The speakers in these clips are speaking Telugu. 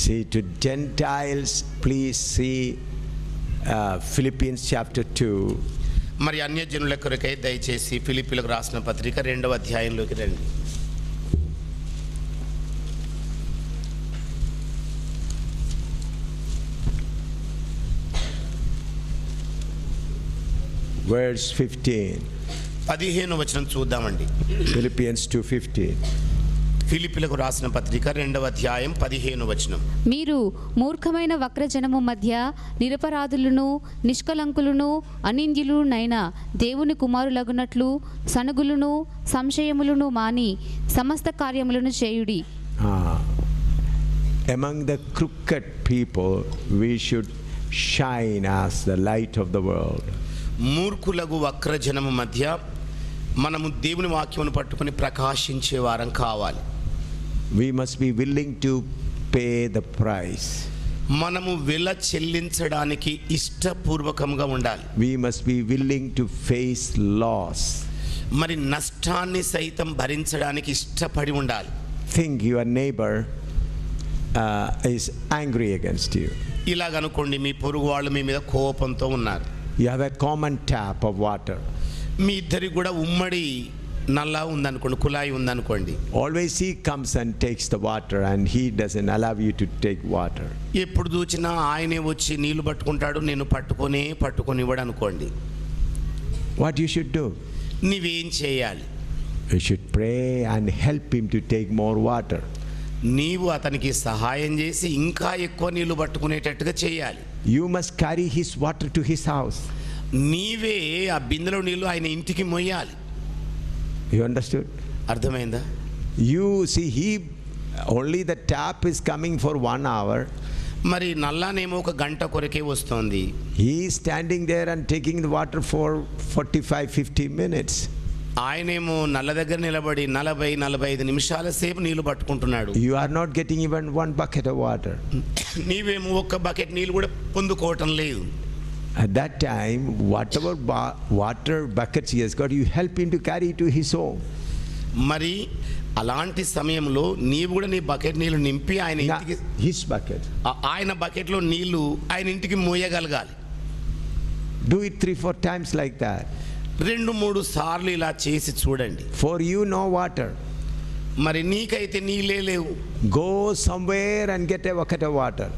See, to Gentiles, please see Philippians chapter 2. మరి అన్యజనుల కొరకై దయచేసి ఫిలిప్పీలకు రాసిన పత్రిక 2వ అధ్యాయంలోకి రండి. Verse 15. 15వ వచనం చూద్దామండి. Philippians 2:15. ఫిలిప్పీలకు రాసిన పత్రిక 2వ అధ్యాయం 15వ వచనం. మీరు మూర్ఖమైన వక్రజనము మధ్య నిరపరాధులను నిష్కలంకులను అనింద్యులునైన దేవుని కుమారులగునట్లు సనుగులను సంశయములను మాని సమస్త కార్యములను చేయుడి. Among the crooked people we should shine as the light of the world. మూర్ఖులకు వక్రజనము మధ్య మనము దేవుని వాక్యమును పట్టుకొని ప్రకాశించే వారం కావాలి. We must be willing to pay the price. మనము వెల చెల్లించడానికి ఇష్టపూర్వకంగా ఉండాలి. We must be willing to face loss. మరి నష్టాన్ని సైతం భరించడానికి ఇష్టపడి ఉండాలి. Think your neighbor is angry against you. ఇలాగనుకోండి, మీ పొరుగు వాళ్ళు మీ మీద కోపంతో ఉన్నారు. You have a common tap of water. మీ ఇద్దరికి కూడా ఉమ్మడి నల్లా ఉందనుకోండి, కుళాయి ఉందనుకోండి. Always he comes and takes the water and he doesn't allow you to take water. ఎప్పుడు చూసినా ఆయనే వచ్చి నీళ్లు పట్టుకుంటాడు, నేను పట్టుకొని ఇవ్వడు అనుకోండి. What you should do? నీవేం చేయాలి? You should pray and help him to take more water. నీవు అతనికి సహాయం చేసి ఇంకా ఎక్కువ నీళ్లు పట్టుకునేటట్టుగా చేయాలి. You must carry his water to his house. నీవే ఆ బిందెలో నీళ్లు ఆయన ఇంటికి మొయ్యాలి. You understood? అర్థమైందా? You see, only the tap is coming for 1 hour. మరి నల్లానేమో ఒక గంట కొరకే వస్తుంది. He is standing there and taking the water for 45-50 minutes. ఆయనేమో నల్ల దగ్గర నిలబడి 40-45 నిమిషాల సేపు నీళ్లు పట్టుకుంటున్నాడు. You are not getting even 1 bucket of water. నీవేమో ఒక్క బకెట్ నీళ్లు కూడా పొందుకోవటం లేదు. At that time, whatever water buckets he has got, you help him to carry to his home. మరి అలాంటి సమయంలో నీవు కూడా నీ బకెట్ నీళ్లు నింపి ఆయన ఇంటికి, his bucket, ఆయన బకెట్లో నీళ్లు ఆయన ఇంటికి మోయగలగాలి. Do it 3-4 times like that. 2-3 సార్లు ఇలా చేసి చూడండి. For you no water. మరి నీకైతే నీళ్ళే లేవు. Go somewhere and get a bucket of water.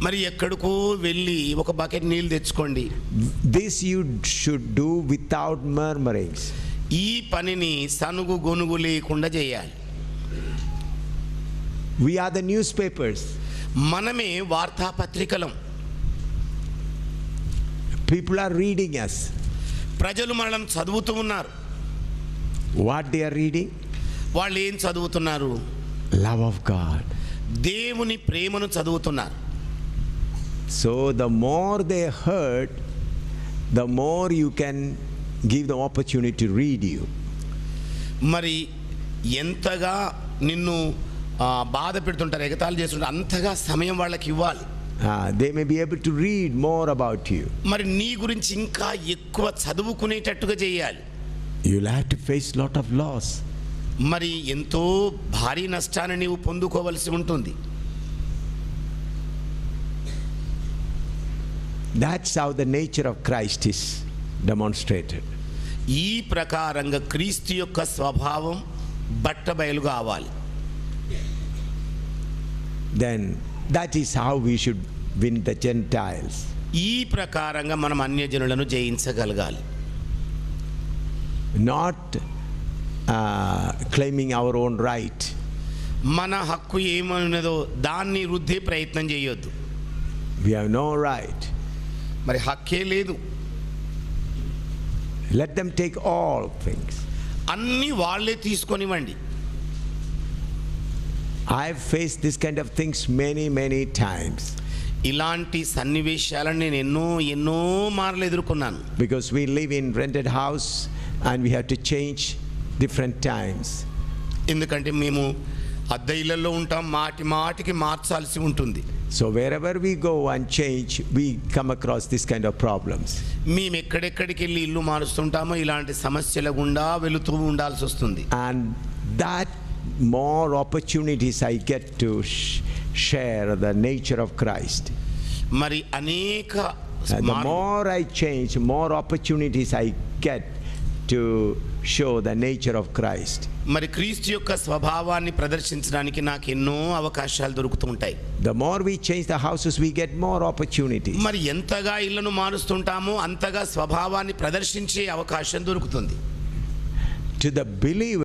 మరి ఎక్కడికో వెళ్ళి ఒక బకెట్ నీళ్ళు తెచ్చుకోండి. This you should do without murmurings. ఈ పనిని సనుగు గొనుగు లేకుండా చేయాలి. We are the newspapers. మనమే వార్తాపత్రికలం. People are reading us. ప్రజలు మనల్ని చదువుతూ ఉన్నారు. What they are reading? వాళ్ళు ఏం చదువుతున్నారు? Love of God. దేవుని ప్రేమను చదువుతున్నారు. So the more they heard, the more you can give them opportunity to read you. మరి ఎంతగా నిన్ను బాధ పెడుతుంటారు, ఎగతాళి చేస్తుంటారు, అంతగా సమయం వాళ్ళకి ఇవ్వాలి. They may be able to read more about you. మరి నీ గురించి ఇంకా ఎక్కువ చదువుకునేటట్టుగా చేయాలి. You'll have to face lot of loss. మరి ఎంతో భారీ నష్టాన్ని నీవు పొందుకోవలసి ఉంటుంది. That's how the nature of Christ is demonstrated. ఈ ప్రకారంగా క్రీస్తు యొక్క స్వభావం బట్టబయలుగా అవ్వాలి. Then that is how we should win the Gentiles. ఈ ప్రకారంగా మనం అన్యజనులను జయించగలగాలి. Not claiming our own right. మన హక్కు ఏమన్నదో దాన్ని రుద్దే ప్రయత్నం చేయొద్దు. We have no right. మరి హక్కే లేదు. Let them take all things. అన్నీ వాళ్ళే తీసుకొనివ్వండి. I've faced this kind of things many times. ఇలాంటి సన్నివేశాలను నేను ఎన్నో మార్లు ఎదుర్కొన్నాను. Because we live in rented house and we have to change different times. ఎందుకంటే మేము అద్దె ఇళ్లలో ఉంటాం, మాటికి మార్చాల్సి ఉంటుంది. So wherever we go and change, we come across this kind of problems. మేము ఎక్కడెక్కడికి వెళ్ళి ఇల్లు మారుస్తుంటామో ఇలాంటి సమస్యల గుండా వెళుతూ ఉండాల్సి వస్తుంది. And that more opportunities I get to share the nature of Christ. మరి అనేక And the more I change, more opportunities I get to show the nature of Christ. మరి క్రీస్తు యొక్క స్వభావాన్ని ప్రదర్శించడానికి నాకు ఎన్నో అవకాశాలు దొరుకుతూ ఉంటాయి. The more we change the houses, we get more opportunities. మరి ఎంతగా ఇళ్లను మారుస్తుంటామో అంతగా స్వభావాన్ని ప్రదర్శించే అవకాశం దొరుకుతుంది. To the believer